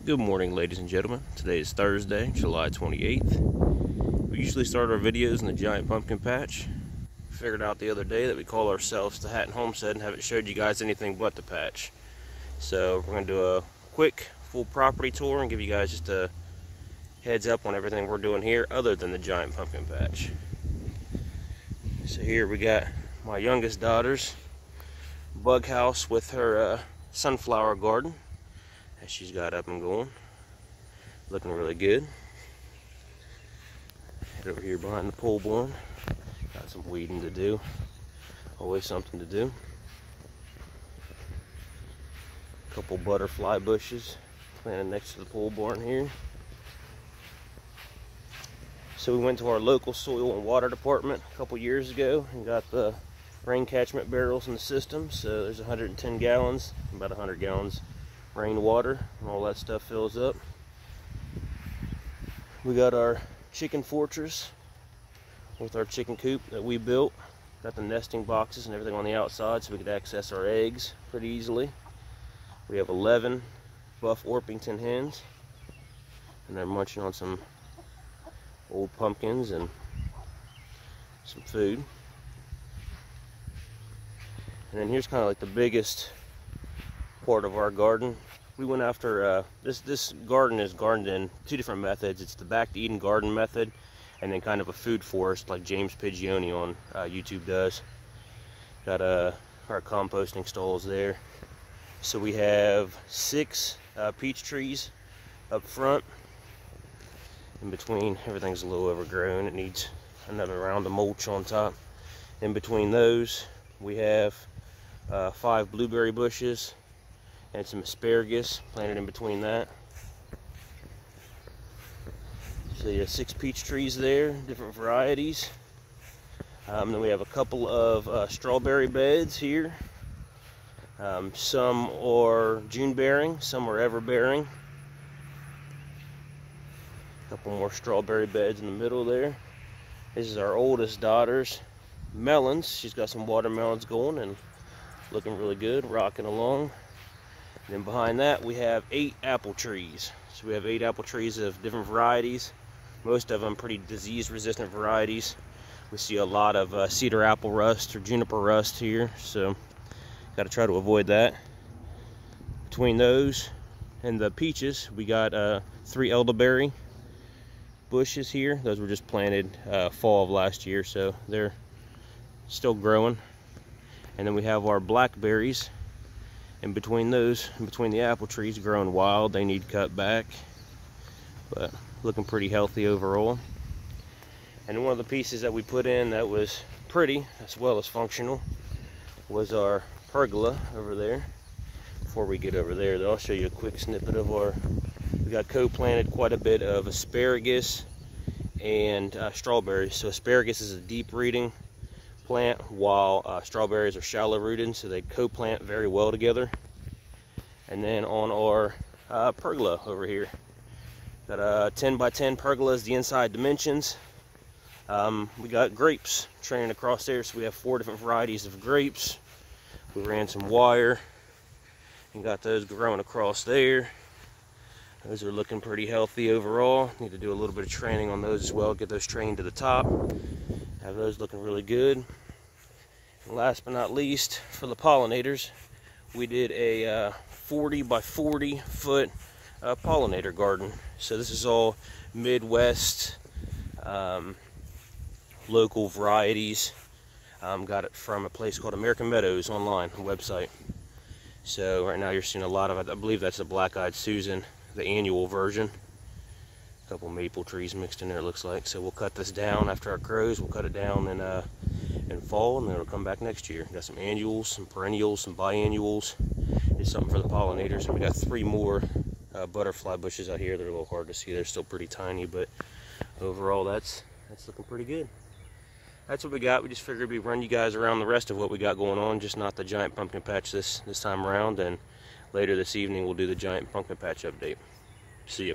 Good morning, ladies and gentlemen. Today is Thursday, July 28th. We usually start our videos in the giant pumpkin patch. Figured out the other day that we call ourselves the Hatton Homestead and haven't showed you guys anything but the patch. So we're going to do a quick full property tour and give you guys just a heads up on everything we're doing here other than the giant pumpkin patch. So here we got my youngest daughter's bug house with her sunflower garden that she's got up and going. Looking really good. Head over here behind the pole barn. Got some weeding to do. Always something to do. A couple butterfly bushes planted next to the pole barn here. So we went to our local soil and water department a couple years ago and got the rain catchment barrels in the system. So there's 110 gallons, about 100 gallons rainwater, and all that stuff fills up. We got our chicken fortress with our chicken coop that we built. Got the nesting boxes and everything on the outside so we could access our eggs pretty easily. We have 11 buff Orpington hens, and they're munching on some old pumpkins and some food. And then here's kind of like the biggest part of our garden. We went after this garden is gardened in two different methods. It's the back to Eden garden method, and then kind of a food forest like James Pigioni on YouTube does. Got our composting stalls there. So we have 6 peach trees up front. In between, everything's a little overgrown. It needs another round of mulch on top. In between those, we have 5 blueberry bushes and some asparagus planted in between that. So you have 6 peach trees there, different varieties. Then we have a couple of strawberry beds here. Some are June bearing, some are ever bearing. A couple more strawberry beds in the middle there. This is our oldest daughter's melons. She's got some watermelons going and looking really good, rocking along. And then behind that we have 8 apple trees. So we have 8 apple trees of different varieties. Most of them pretty disease resistant varieties. We see a lot of cedar apple rust or juniper rust here, so got to try to avoid that. Between those and the peaches, we got 3 elderberry bushes here. Those were just planted fall of last year, so they're still growing. And then we have our blackberries in between those, in between the apple trees, growing wild. They need cut back, but looking pretty healthy overall. And one of the pieces that we put in that was pretty as well as functional was our pergola over there. Before we get over there, though, I'll show you a quick snippet of our, we got co-planted quite a bit of asparagus and strawberries. So asparagus is a deep rooting plant, while strawberries are shallow rooted, so they co-plant very well together. And then on our pergola over here, got a 10 by 10 pergola is the inside dimensions. We got grapes training across there, so we have 4 different varieties of grapes. We ran some wire and got those growing across there. Those are looking pretty healthy overall. Need to do a little bit of training on those as well, get those trained to the top. Have those looking really good. And last but not least, for the pollinators, we did a 40 by 40 foot pollinator garden. So this is all Midwest local varieties. Got it from a place called American Meadows online, a website. So right now you're seeing a lot of it. I believe that's a black-eyed Susan, the annual version. A couple maple trees mixed in there, it looks like. So we'll cut this down after it grows. We'll cut it down in fall, and then it'll come back next year. Got some annuals, some perennials, some biannuals. It's something for the pollinators. And we got 3 more butterfly bushes out here. They're a little hard to see. They're still pretty tiny, but overall that's looking pretty good. That's what we got. We just figured we'd run you guys around the rest of what we got going on, just not the giant pumpkin patch this time around. And later this evening we'll do the giant pumpkin patch update. See ya.